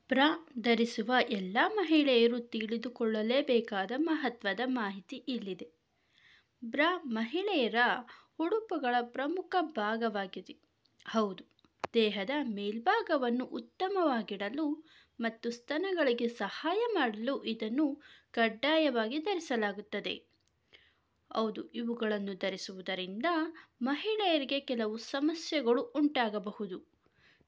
ಬ್ರಾ ಧರಿಸುವ ಎಲ್ಲ ಮಹಿಳೆಯರು ತಿಳಿದುಕೊಳ್ಳಲೇಬೇಕಾದ ಮಹತ್ವದ ಮಾಹಿತಿ ಇಲ್ಲಿದೆ. ಬ್ರಾ ಮಹಿಳೆಯರ ಉಡುಪುಗಳ ಪ್ರಮುಖ ಭಾಗವಾಗಿದೆ. ಹೌದು, ದೇಹದ ಮೇಲ್ಭಾಗವನ್ನು ಉತ್ತಮವಾಗಿಡಲು ಮತ್ತು ಸ್ತನಗಳಿಗೆ ಸಹಾಯ ಮಾಡಲು ಇದನ್ನು ಕಡ್ಡಾಯವಾಗಿ ಧರಿಸಲಾಗುತ್ತದೆ. ಹೌದು, ಇವುಗಳನ್ನು ಧರಿಸುವುದರಿಂದ ಮಹಿಳೆಯರಿಗೆ ಕೆಲವು ಸಮಸ್ಯೆಗಳು ಉಂಟಾಗಬಹುದು.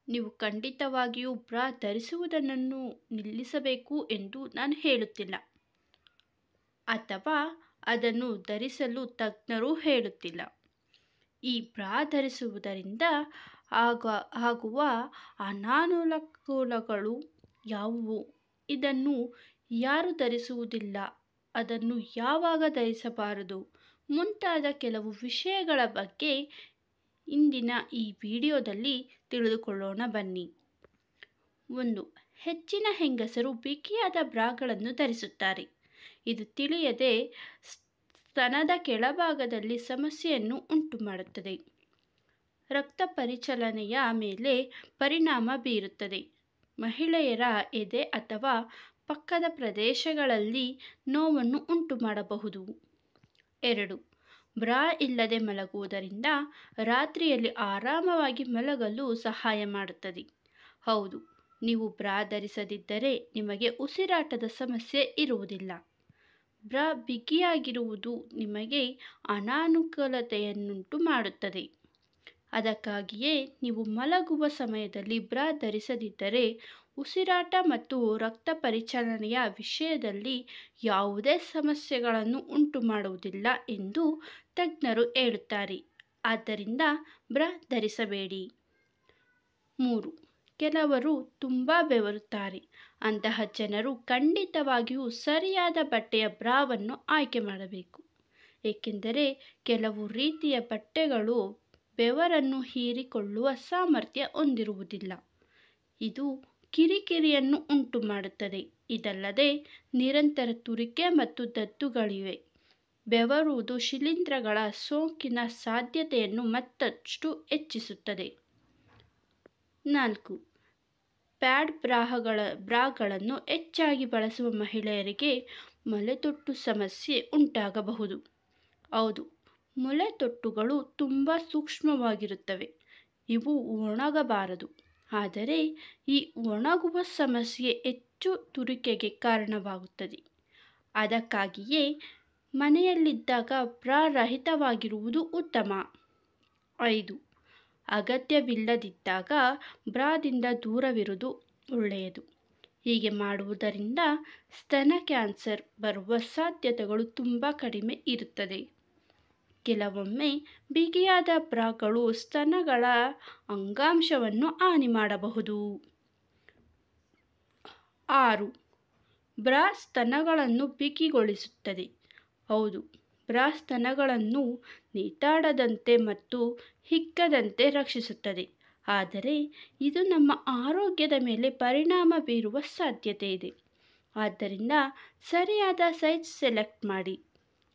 ನೀವು ಖಂಡಿತವಾಗಿಯೂ ಬ್ರಾ ಧರಿಸುವುದನ್ನು ನಿಲ್ಲಿಸಬೇಕು ಎಂದು ನಾನು ಹೇಳುತ್ತಿಲ್ಲ, ಅಥವಾ ಅದನ್ನು ಧರಿಸಲು ತಜ್ಞರು ಹೇಳುತ್ತಿಲ್ಲ. ಈ ಬ್ರಾ ಧರಿಸುವುದರಿಂದ ಆಗುವ ಅನಾನುಕೂಲಗಳು ಯಾವುವು, ಇದನ್ನು ಯಾರು ಧರಿಸುವುದಿಲ್ಲ, ಅದನ್ನು ಯಾವಾಗ ಧರಿಸಬಾರದು ಮುಂತಾದ ಕೆಲವು ವಿಷಯಗಳ ಬಗ್ಗೆ ಇಂದಿನ ಈ ವಿಡಿಯೋದಲ್ಲಿ ತಿಳಿದುಕೊಳ್ಳೋಣ ಬನ್ನಿ. 1. ಹೆಚ್ಚಿನ ಹೆಂಗಸರು ಬಿಗಿಯಾದ ಬ್ರಾಗಳನ್ನು ಧರಿಸುತ್ತಾರೆ. ಇದು ತಿಳಿಯದೆ ಸ್ತನದ ಕೆಳಭಾಗದಲ್ಲಿ ಸಮಸ್ಯೆಯನ್ನು ಉಂಟುಮಾಡುತ್ತದೆ. ರಕ್ತ ಪರಿಚಲನೆಯ ಮೇಲೆ ಪರಿಣಾಮ ಬೀರುತ್ತದೆ. ಮಹಿಳೆಯರ ಎದೆ ಅಥವಾ ಪಕ್ಕದ ಪ್ರದೇಶಗಳಲ್ಲಿ ನೋವನ್ನು ಉಂಟುಮಾಡಬಹುದು. 2. ಬ್ರಾ ಇಲ್ಲದೆ ಮಲಗುವುದರಿಂದ ರಾತ್ರಿಯಲ್ಲಿ ಆರಾಮವಾಗಿ ಮಲಗಲು ಸಹಾಯ ಮಾಡುತ್ತದೆ. ಹೌದು, ನೀವು ಬ್ರಾ ಧರಿಸದಿದ್ದರೆ ನಿಮಗೆ ಉಸಿರಾಟದ ಸಮಸ್ಯೆ ಇರುವುದಿಲ್ಲ. ಬ್ರಾ ಬಿಗಿಯಾಗಿರುವುದು ನಿಮಗೆ ಅನಾನುಕೂಲತೆಯನ್ನುಂಟು ಮಾಡುತ್ತದೆ. ಅದಕ್ಕಾಗಿಯೇ ನೀವು ಮಲಗುವ ಸಮಯದಲ್ಲಿ ಬ್ರಾ ಧರಿಸದಿದ್ದರೆ ಉಸಿರಾಟ ಮತ್ತು ರಕ್ತ ಪರಿಚಲನೆಯ ವಿಷಯದಲ್ಲಿ ಯಾವುದೇ ಸಮಸ್ಯೆಗಳನ್ನು ಉಂಟುಮಾಡುವುದಿಲ್ಲ ಎಂದು ತಜ್ಞರು ಹೇಳುತ್ತಾರೆ. ಆದ್ದರಿಂದ ಬ್ರಾ ಧರಿಸಬೇಡಿ. 3. ಕೆಲವರು ತುಂಬ ಬೆವರುತ್ತಾರೆ. ಅಂತಹ ಜನರು ಖಂಡಿತವಾಗಿಯೂ ಸರಿಯಾದ ಬಟ್ಟೆಯ ಬ್ರಾವನ್ನು ಆಯ್ಕೆ ಮಾಡಬೇಕು, ಏಕೆಂದರೆ ಕೆಲವು ರೀತಿಯ ಬಟ್ಟೆಗಳು ಬೆವರನ್ನು ಹೀರಿಕೊಳ್ಳುವ ಸಾಮರ್ಥ್ಯ ಹೊಂದಿರುವುದಿಲ್ಲ. ಇದು ಕಿರಿಕಿರಿಯನ್ನು ಉಂಟುಮಾಡುತ್ತದೆ. ಇದಲ್ಲದೆ ನಿರಂತರ ತುರಿಕೆ ಮತ್ತು ದದ್ದುಗಳಿವೆ. ಬೆವರುವುದು ಶಿಲೀಂಧ್ರಗಳ ಸೋಂಕಿನ ಸಾಧ್ಯತೆಯನ್ನು ಮತ್ತಷ್ಟು ಹೆಚ್ಚಿಸುತ್ತದೆ. 4. ಪ್ಯಾಡ್ ಬ್ರಾಗಳನ್ನು ಹೆಚ್ಚಾಗಿ ಬಳಸುವ ಮಹಿಳೆಯರಿಗೆ ಮೊಲೆತೊಟ್ಟು ಸಮಸ್ಯೆ ಉಂಟಾಗಬಹುದು. ಹೌದು, ಮೊಲೆತೊಟ್ಟುಗಳು ತುಂಬ ಸೂಕ್ಷ್ಮವಾಗಿರುತ್ತವೆ. ಇವು ಒಣಗಬಾರದು, ಆದರೆ ಈ ಒಣಗುವ ಸಮಸ್ಯೆ ಹೆಚ್ಚು ತುರಿಕೆಗೆ ಕಾರಣವಾಗುತ್ತದೆ. ಅದಕ್ಕಾಗಿಯೇ ಮನೆಯಲ್ಲಿದ್ದಾಗ ಬ್ರಾ ರಹಿತವಾಗಿರುವುದು ಉತ್ತಮ. 5. ಅಗತ್ಯವಿಲ್ಲದಿದ್ದಾಗ ಬ್ರಾದಿಂದ ದೂರವಿರುವುದು ಒಳ್ಳೆಯದು. ಹೀಗೆ ಮಾಡುವುದರಿಂದ ಸ್ತನ ಕ್ಯಾನ್ಸರ್ ಬರುವ ಸಾಧ್ಯತೆಗಳು ತುಂಬ ಕಡಿಮೆ ಇರುತ್ತದೆ. ಕೆಲವೊಮ್ಮೆ ಬಿಗಿಯಾದ ಬ್ರಾಗಳು ಸ್ತನಗಳ ಅಂಗಾಂಶವನ್ನು ಹಾನಿ ಮಾಡಬಹುದು. 6. ಬ್ರಾ ಸ್ತನಗಳನ್ನು ಬಿಗಿಗೊಳಿಸುತ್ತದೆ. ಹೌದು, ಬ್ರಾ ಸ್ತನಗಳನ್ನು ನೇತಾಡದಂತೆ ಮತ್ತು ಹಿಗ್ಗದಂತೆ ರಕ್ಷಿಸುತ್ತದೆ, ಆದರೆ ಇದು ನಮ್ಮ ಆರೋಗ್ಯದ ಮೇಲೆ ಪರಿಣಾಮ ಬೀರುವ ಸಾಧ್ಯತೆ ಇದೆ. ಆದ್ದರಿಂದ ಸರಿಯಾದ ಸೈಜ್ ಸೆಲೆಕ್ಟ್ ಮಾಡಿ.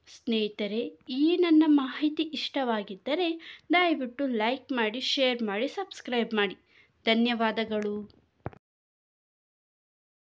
ಸ್ನೇಹಿತರೆ, ಈ ನನ್ನ ಮಾಹಿತಿ ಇಷ್ಟವಾಗಿದ್ದರೆ ದಯವಿಟ್ಟು ಲೈಕ್ ಮಾಡಿ, ಶೇರ್ ಮಾಡಿ, ಸಬ್ಸ್ಕ್ರೈಬ್ ಮಾಡಿ. ಧನ್ಯವಾದಗಳು.